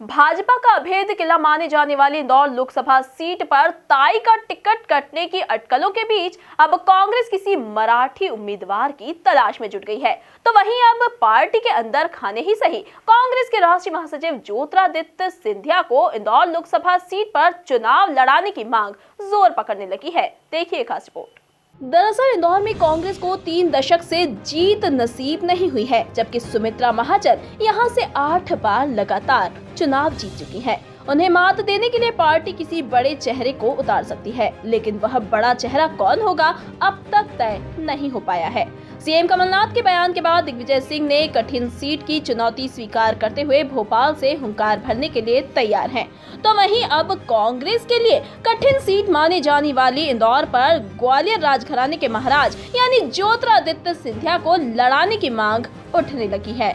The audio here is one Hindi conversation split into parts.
भाजपा का अभेद किला माने जाने वाली इंदौर लोकसभा सीट पर ताई का टिकट कटने की अटकलों के बीच अब कांग्रेस किसी मराठी उम्मीदवार की तलाश में जुट गई है। तो वहीं अब पार्टी के अंदर खाने ही सही कांग्रेस के राष्ट्रीय महासचिव ज्योतिरादित्य सिंधिया को इंदौर लोकसभा सीट पर चुनाव लड़ाने की मांग जोर पकड़ने लगी है। देखिए खास रिपोर्ट। दरअसल इंदौर में कांग्रेस को 3 दशक से जीत नसीब नहीं हुई है, जबकि सुमित्रा महाजन यहां से 8 बार लगातार चुनाव जीत चुकी हैं। उन्हें मात देने के लिए पार्टी किसी बड़े चेहरे को उतार सकती है, लेकिन वह बड़ा चेहरा कौन होगा अब तक तय नहीं हो पाया है। सीएम कमलनाथ के बयान के बाद दिग्विजय सिंह ने कठिन सीट की चुनौती स्वीकार करते हुए भोपाल से हुंकार भरने के लिए तैयार हैं। तो वहीं अब कांग्रेस के लिए कठिन सीट माने जाने वाली इंदौर पर ग्वालियर राजघराने के महाराज यानी ज्योतिरादित्य सिंधिया को लड़ाने की मांग उठने लगी है।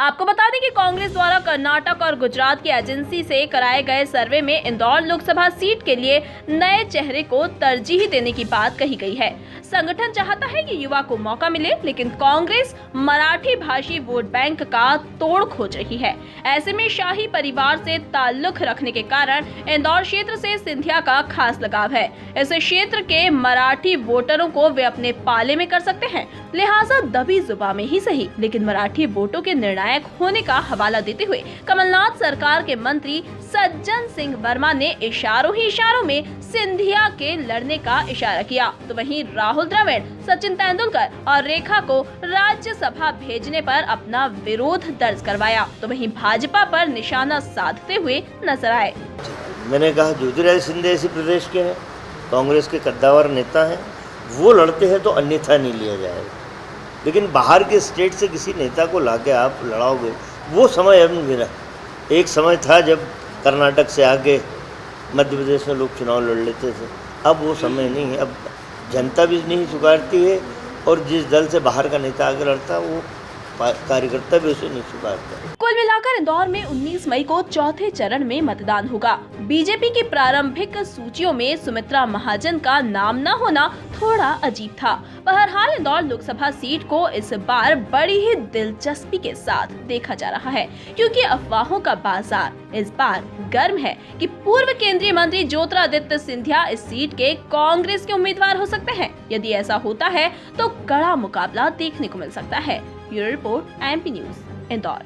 आपको बता दें कि कांग्रेस द्वारा कर्नाटक और गुजरात की एजेंसी से कराए गए सर्वे में इंदौर लोकसभा सीट के लिए नए चेहरे को तरजीह देने की बात कही गई है। संगठन चाहता है कि युवा को मौका मिले, लेकिन कांग्रेस मराठी भाषी वोट बैंक का तोड़ खोज रही है। ऐसे में शाही परिवार से ताल्लुक रखने के कारण इंदौर क्षेत्र से सिंधिया का खास लगाव है। इस क्षेत्र के मराठी वोटरों को वे अपने पाले में कर सकते हैं, लिहाजा दबी जुबान में ही सही लेकिन मराठी वोटों के निर्णायक होने का हवाला देते हुए कमलनाथ सरकार के मंत्री सज्जन सिंह वर्मा ने इशारों ही इशारों में सिंधिया के लड़ने का इशारा किया। तो वहीं राहुल द्रविड़, सचिन तेंदुलकर और रेखा को राज्यसभा भेजने पर अपना विरोध दर्ज करवाया। तो वहीं भाजपा पर निशाना साधते हुए नजर आए। मैंने कहा ज्योतिरादित्य सिंधिया इसी प्रदेश के हैं, कांग्रेस के कद्दावर नेता हैं, वो लड़ते हैं तो अन्यथा नहीं लिया जाएगा। लेकिन बाहर के स्टेट से किसी नेता को लाके आप लड़ाओगे, वो समय अब नहीं रहा। एक समय था जब कर्नाटक से आके मध्य प्रदेश में लोग चुनाव लड़ लेते थे, अब वो समय नहीं है। अब जनता भी नहीं स्वीकारती है और जिस दल से बाहर का नेता आगे लड़ता है वो कार्यकर्ता भी उसे नहीं स्वीकारता। कुल मिलाकर इंदौर में 19 मई को चौथे चरण में मतदान होगा। बीजेपी की प्रारंभिक सूचियों में सुमित्रा महाजन का नाम न होना थोड़ा अजीब था। बहरहाल इंदौर लोकसभा सीट को इस बार बड़ी ही दिलचस्पी के साथ देखा जा रहा है, क्योंकि अफवाहों का बाजार इस बार गर्म है कि पूर्व केंद्रीय मंत्री ज्योतिरादित्य सिंधिया इस सीट के कांग्रेस के उम्मीदवार हो सकते हैं। यदि ऐसा होता है तो कड़ा मुकाबला देखने को मिल सकता है। Bureau report, MP news, Indore.